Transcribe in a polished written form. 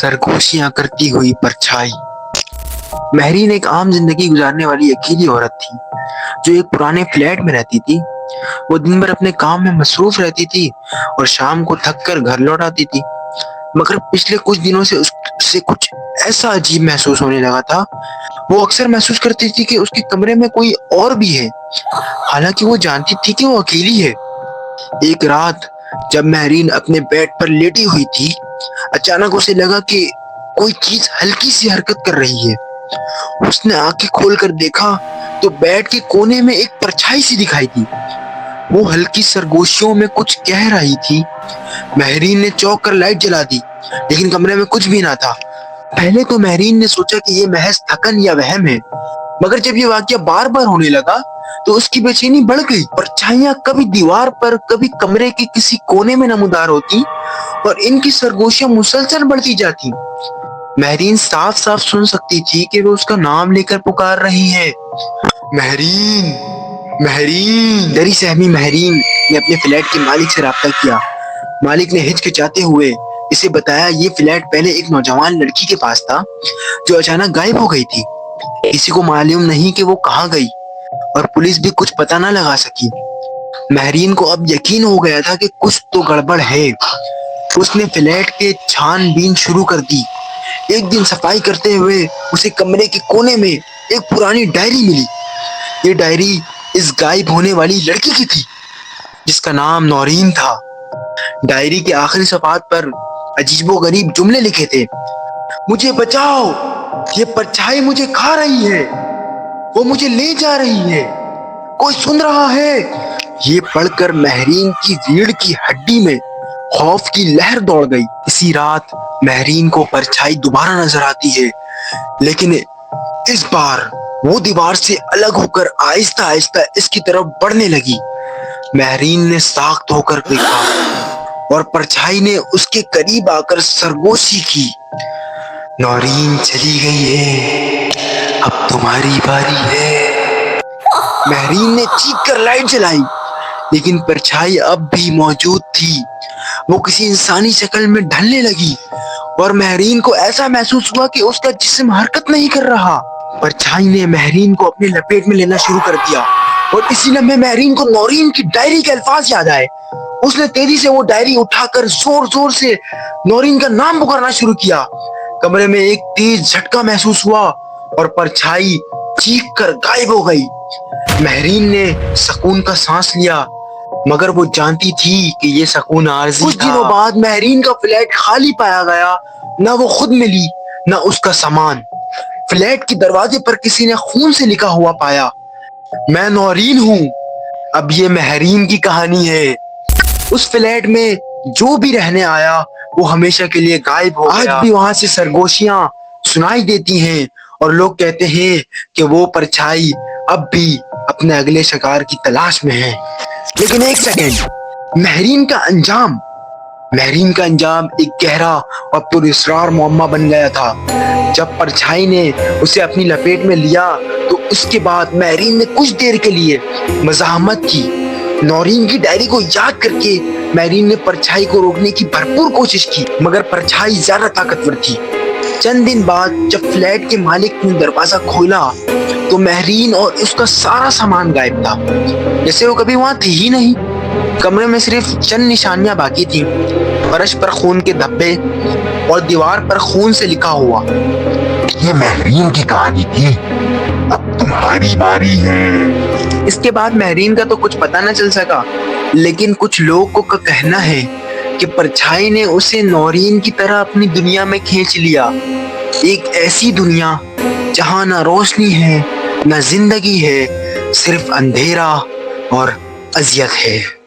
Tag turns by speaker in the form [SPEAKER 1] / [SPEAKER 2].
[SPEAKER 1] सरगोशियां करती हुई परछाई। महरीन एक आम जिंदगी गुजारने वाली अकेली औरत थी जो एक पुराने फ्लैट में रहती थी। वो दिन भर अपने काम में मसरूफ रहती थी और शाम को थक कर घर लौट आती थी। मगर पिछले कुछ दिनों से उससे कुछ ऐसा अजीब महसूस होने लगा था। वो अक्सर महसूस करती थी कि उसके कमरे में कोई और भी है, हालांकि वो जानती थी कि वो अकेली है। एक रात जब महरीन अपने बेड पर लेटी हुई थी, अचानक उसे लगा कि कोई चीज हल्की सी हरकत कर रही है। उसने आंखें खोलकर देखा तो बेड के कोने में एक परछाई सी दिखाई दी। वो हल्की सरगोशियों में कुछ कह रही थी। महरीन ने चौंक कर लाइट जला दी, लेकिन कमरे में कुछ भी ना था। पहले तो महरीन ने सोचा कि ये महज थकन या वहम है, मगर जब ये वाकया बार बार होने लगा तो उसकी बेचैनी बढ़ गई। परछाइयां कभी दीवार पर, कभी कमरे के किसी कोने में नमूदार होती और इनकी सरगोशियां मुसलसल बढ़ती जाती। महरीन साफ साफ सुन सकती थी कि वो उसका नाम लेकर पुकार रही है। महरीन, महरीन। डरी सहमी महरीन ने अपने फ्लैट के मालिक से राब्ता किया। मालिक ने हिचकिचाते हुए इसे बताया ये फ्लैट पहले एक नौजवान लड़की के पास था जो अचानक गायब हो गई थी। किसी को मालूम नहीं कि वो कहाँ गई और पुलिस भी कुछ पता न लगा सकी। महरीन को अब यकीन हो गया था कि कुछ तो गड़बड़ है। उसने फ्लैट के छानबीन शुरू कर दी। एक दिन सफाई करते हुए उसे कमरे के कोने में एक पुरानी डायरी मिली। ये डायरी इस गायब होने वाली लड़की की थी जिसका नाम नौरीन था। डायरी के आखिरी सफात पर अजीबोगरीब जुमले लिखे थे। मुझे बचाओ, ये परछाई मुझे खा रही है, वो मुझे ले जा रही है, कोई सुन रहा है। ये पढ़कर महरीन की रीढ़ की हड्डी में खौफ की लहर दौड़ गई। इसी रात महरीन को परछाई दोबारा नजर आती है, लेकिन इस बार वो दीवार से अलग होकर आहिस्ता आहिस्ता इसकी तरफ बढ़ने लगी। महरीन ने साख्त होकर देखा और परछाई ने उसके करीब आकर सरगोशी की। नौरीन चली गई है, अब तुम्हारी बारी है। महरीन ने चीख कर लाइट जलाई, लेकिन परछाई अब भी मौजूद थी। वो किसी इंसानी शक्ल में ढलने लगी और महरीन को ऐसा महसूस हुआ कि उसका जिस्म हरकत नहीं कर रहा। परछाई ने महरीन को अपने लपेट में लेना शुरू कर दिया और इसी लम्हे महरीन को नौरीन की डायरी के अल्फाज याद आए। उसने तेजी से वो डायरी उठाकर जोर जोर से नौरीन का नाम पुकारना शुरू किया। कमरे में एक तेज झटका महसूस हुआ और परछाई चीख कर गायब हो गई। महरीन ने सुकून का सांस लिया, मगर वो जानती थी कि ये सुकून आरज़ी था। कुछ दिनों बाद महरीन का फ्लैट खाली पाया गया। न वो खुद मिली, न उसका सामान। फ्लैट के दरवाजे पर किसी ने खून से लिखा हुआ पाया, मैं नौरीन हूँ, अब ये महरीन की कहानी है। उस फ्लैट में जो भी रहने आया वो हमेशा के लिए गायब हो गया। आज भी वहां से सरगोशियां सुनाई देती हैं और लोग कहते हैं कि वो परछाई अब भी अपने अगले शिकार की तलाश में है। लेकिन एक सेकेंड, महरीन का अंजाम एक गहरा और पुरअसरार मुअम्मा बन गया था। जब परछाई ने उसे अपनी लपेट में लिया तो उसके बाद महरीन ने कुछ देर के लिए मज़ाहमत की। नौरीन की डायरी को याद करके महरीन ने परछाई को रोकने की भरपूर कोशिश की, मगर परछाई ज्यादा ताकतवर थी। चंद दिन बाद जब फ्लैट के मालिक ने दरवाजा खोला तो महरीन और उसका सारा सामान गायब था, जैसे वो कभी वहां थी ही नहीं। कमरे में सिर्फ चंद निशानियां बाकी थी, फर्श पर खून के धब्बे और दीवार पर खून से लिखा हुआ, ये महरीन की कहानी थी, अब तुम्हारी बारी है। इसके बाद महरीन का तो कुछ पता न चल सका, लेकिन कुछ लोगों का कहना है कि परछाई ने उसे नौरीन की तरह अपनी दुनिया में खींच लिया। एक ऐसी दुनिया जहां न रोशनी है, न जिंदगी है, सिर्फ अंधेरा और अजियत है।